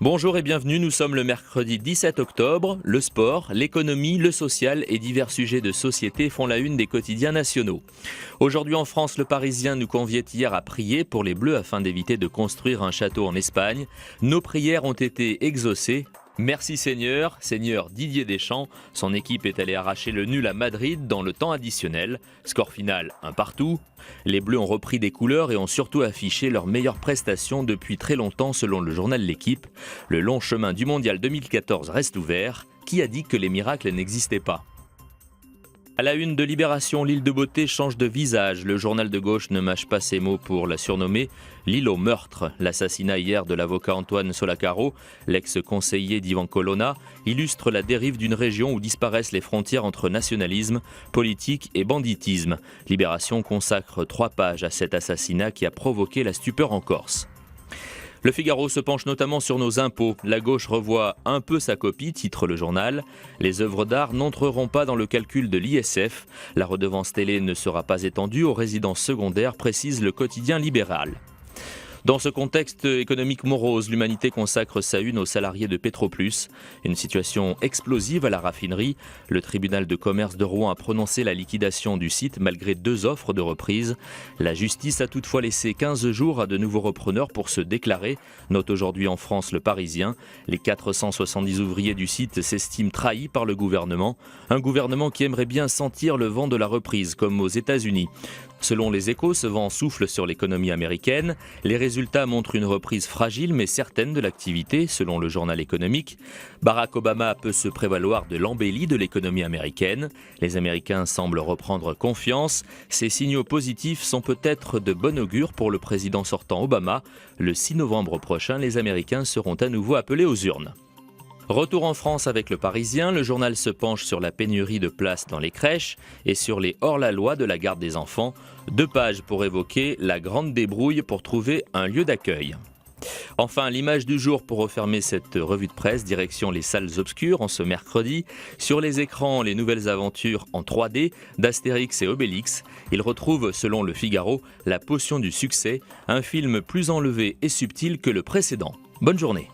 Bonjour et bienvenue, nous sommes le mercredi 17 octobre. Le sport, l'économie, le social et divers sujets de société font la une des quotidiens nationaux. Aujourd'hui en France, le Parisien nous conviait hier à prier pour les Bleus afin d'éviter de construire un château en Espagne. Nos prières ont été exaucées. Merci Seigneur, Seigneur Didier Deschamps. Son équipe est allée arracher le nul à Madrid dans le temps additionnel. Score final, 1-1. Les Bleus ont repris des couleurs et ont surtout affiché leurs meilleures prestations depuis très longtemps selon le journal L'Équipe. Le long chemin du Mondial 2014 reste ouvert. Qui a dit que les miracles n'existaient pas ? À la une de Libération, l'île de Beauté change de visage. Le journal de gauche ne mâche pas ses mots pour la surnommer l'île au meurtre. L'assassinat hier de l'avocat Antoine Solacaro, l'ex-conseiller d'Ivan Colonna, illustre la dérive d'une région où disparaissent les frontières entre nationalisme, politique et banditisme. Libération consacre 3 pages à cet assassinat qui a provoqué la stupeur en Corse. Le Figaro se penche notamment sur nos impôts. La gauche revoit un peu sa copie, titre le journal. Les œuvres d'art n'entreront pas dans le calcul de l'ISF. La redevance télé ne sera pas étendue aux résidences secondaires, précise le quotidien libéral. Dans ce contexte économique morose, l'Humanité consacre sa une aux salariés de Petroplus. Une situation explosive à la raffinerie. Le tribunal de commerce de Rouen a prononcé la liquidation du site malgré 2 offres de reprise. La justice a toutefois laissé 15 jours à de nouveaux repreneurs pour se déclarer, note aujourd'hui en France le Parisien. Les 470 ouvriers du site s'estiment trahis par le gouvernement. Un gouvernement qui aimerait bien sentir le vent de la reprise, comme aux États-Unis. Selon les Échos, ce vent souffle sur l'économie américaine. Les résultats montrent une reprise fragile mais certaine de l'activité, selon le journal économique. Barack Obama peut se prévaloir de l'embellie de l'économie américaine. Les Américains semblent reprendre confiance. Ces signaux positifs sont peut-être de bon augure pour le président sortant Obama. Le 6 novembre prochain, les Américains seront à nouveau appelés aux urnes. Retour en France avec le Parisien, le journal se penche sur la pénurie de places dans les crèches et sur les hors-la-loi de la garde des enfants. 2 pages pour évoquer la grande débrouille pour trouver un lieu d'accueil. Enfin, l'image du jour pour refermer cette revue de presse, direction les salles obscures en ce mercredi. Sur les écrans, les nouvelles aventures en 3D d'Astérix et Obélix. Ils retrouvent, selon le Figaro, la potion du succès, un film plus enlevé et subtil que le précédent. Bonne journée.